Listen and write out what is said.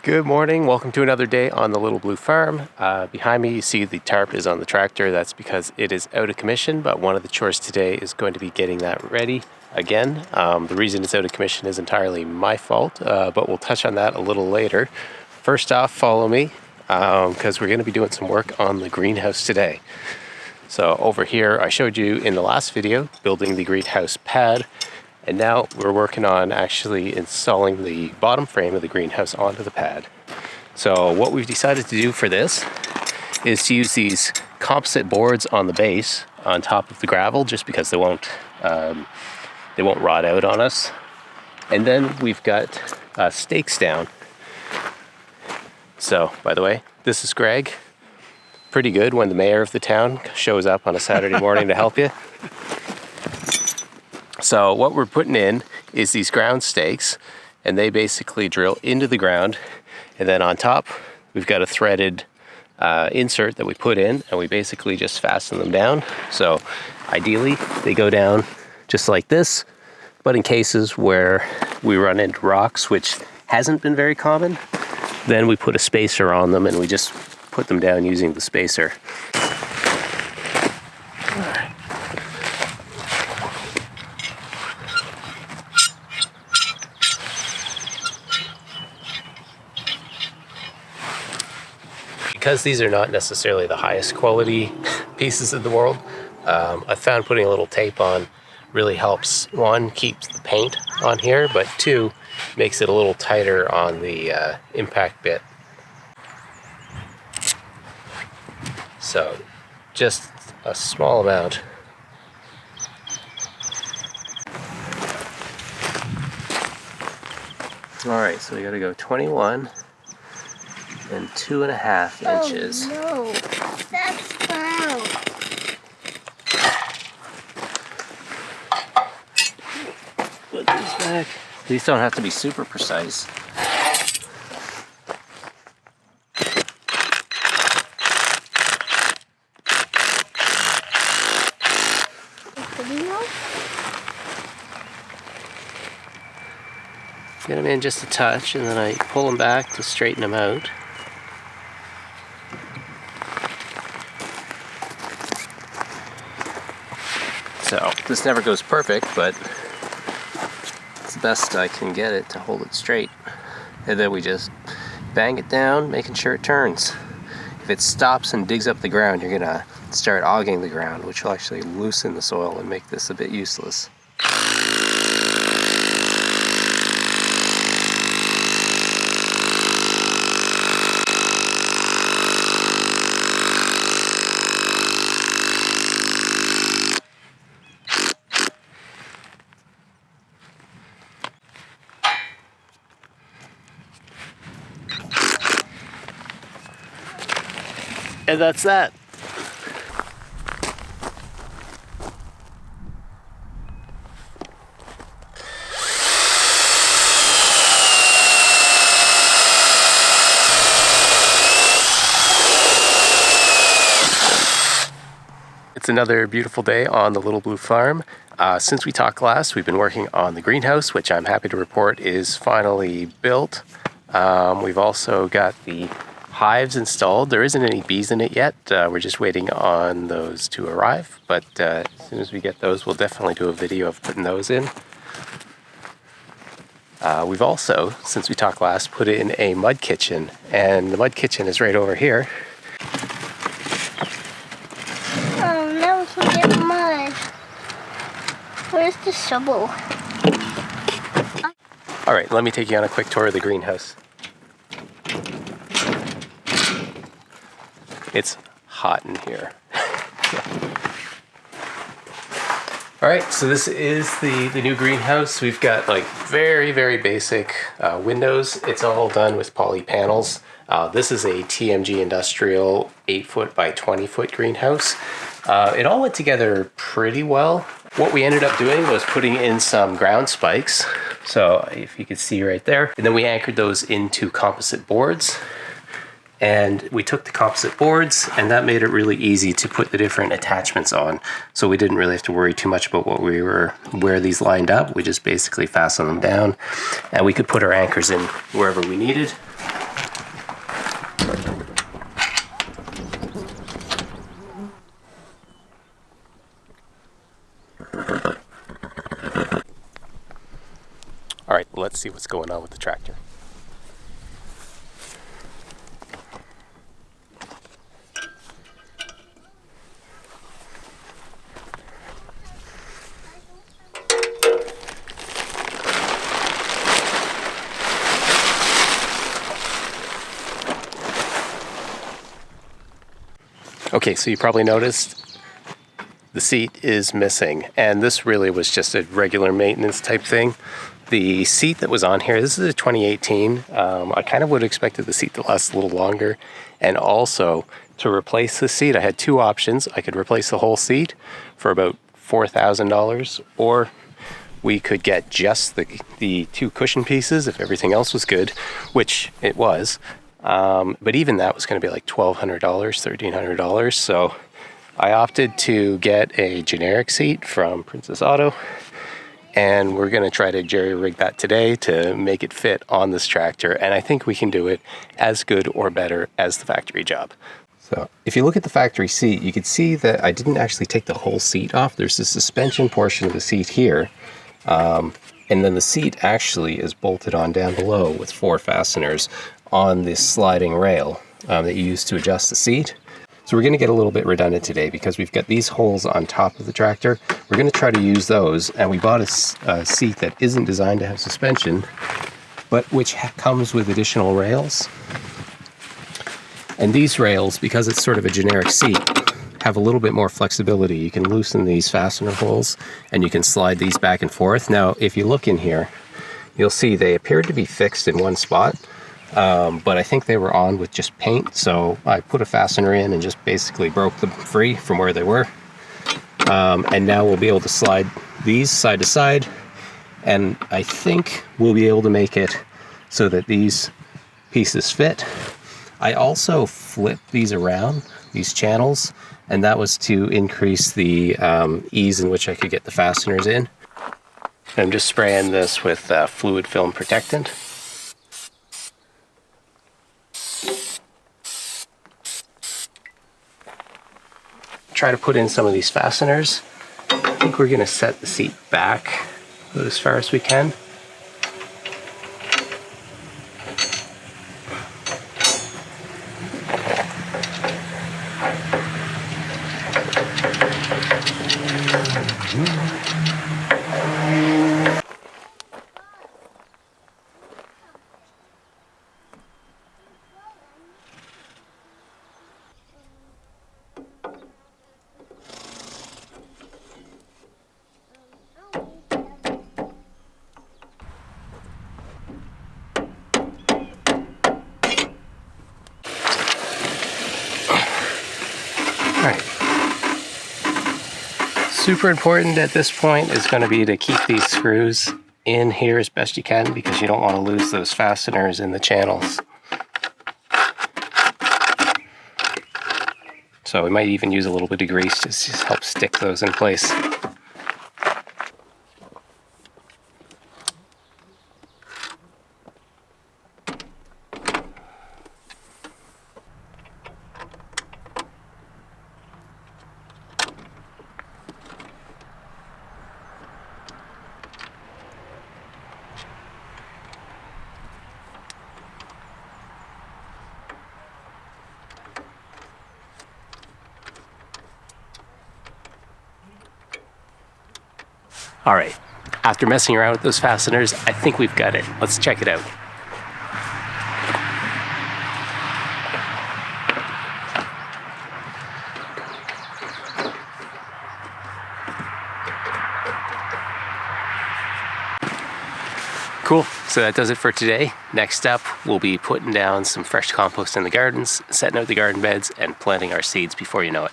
Good morning, welcome to another day on the Little Blue Farm. Behind me you see the tarp is on the tractor. That's because it is out of commission, but one of the chores today is going to be getting that ready again. The reason it's out of commission is entirely my fault, but we'll touch on that a little later. First off, follow me, because we're going to be doing some work on the greenhouse today. So over here, I showed you in the last video building the greenhouse pad. And now we're working on actually installing the bottom frame of the greenhouse onto the pad. So what we've decided to do for this is to use these composite boards on the base on top of the gravel, just because they won't rot out on us. And then we've got stakes down. So, by the way, this is Greg. Pretty good when the mayor of the town shows up on a Saturday morning to help you. So what we're putting in is these ground stakes, and they basically drill into the ground, and then on top we've got a threaded insert that we put in, and we basically just fasten them down. So ideally they go down just like this, but in cases where we run into rocks, which hasn't been very common, then we put a spacer on them and we just put them down using the spacer. Because these are not necessarily the highest quality pieces in the world, I found putting a little tape on really helps. One, keeps the paint on here, but two, makes it a little tighter on the impact bit. So just a small amount. All right, so we gotta go 21 and 2.5 inches. Oh no, that's brown. Put these back. These don't have to be super precise. Get them in just a touch, and then I pull them back to straighten them out. So this never goes perfect, but it's the best I can get it to hold it straight. And then we just bang it down, making sure it turns. If it stops and digs up the ground, you're gonna start auging the ground, which will actually loosen the soil and make this a bit useless. And that's that. It's another beautiful day on the Little Blue Farm. Since we talked last, we've been working on the greenhouse, which I'm happy to report is finally built. We've also got the hives installed. There isn't any bees in it yet. We're just waiting on those to arrive, but as soon as we get those, we'll definitely do a video of putting those in. We've also, since we talked last, put in a mud kitchen, and the mud kitchen is right over here. Oh, now we can get mud. Where's the shovel? All right, let me take you on a quick tour of the greenhouse. It's hot in here. All right, so this is the new greenhouse. We've got like very, very basic windows. It's all done with poly panels. This is a TMG Industrial 8-foot by 20-foot greenhouse. It all went together pretty well. What we ended up doing was putting in some ground spikes. So if you can see right there, and then we anchored those into composite boards. And we took the composite boards, and that made it really easy to put the different attachments on. So we didn't really have to worry too much about where these lined up. We just basically fastened them down, and we could put our anchors in wherever we needed. see what's going on with the tractor. Okay, so you probably noticed the seat is missing, and this really was just a regular maintenance type thing. The seat that was on here, this is a 2018. I kind of would have expected the seat to last a little longer, and also to replace the seat, I had two options. I could replace the whole seat for about $4,000, or we could get just the two cushion pieces if everything else was good, which it was. But even that was going to be like $1,200, $1,300. So I opted to get a generic seat from Princess Auto, and we're going to try to jerry-rig that today to make it fit on this tractor. And I think we can do it as good or better as the factory job. So if you look at the factory seat, you can see that I didn't actually take the whole seat off. There's the suspension portion of the seat here. And then the seat actually is bolted on down below with 4 fasteners on this sliding rail that you use to adjust the seat. So we're going to get a little bit redundant today because we've got these holes on top of the tractor. We're going to try to use those, and we bought a seat that isn't designed to have suspension, but which comes with additional rails. And these rails, because it's sort of a generic seat, have a little bit more flexibility. You can loosen these fastener holes and you can slide these back and forth. Now, if you look in here, you'll see they appeared to be fixed in one spot, but I think they were on with just paint. So I put a fastener in and just basically broke them free from where they were. And now we'll be able to slide these side to side. And I think we'll be able to make it so that these pieces fit. I also flipped these around, these channels, and that was to increase the ease in which I could get the fasteners in. I'm just spraying this with fluid film protectant. Try to put in some of these fasteners. I think we're going to set the seat back as far as we can. Alright. Super important at this point is going to be to keep these screws in here as best you can, because you don't want to lose those fasteners in the channels. So we might even use a little bit of grease to just help stick those in place. All right, after messing around with those fasteners, I think we've got it. Let's check it out. Cool, so that does it for today. Next up, we'll be putting down some fresh compost in the gardens, setting out the garden beds, and planting our seeds before you know it.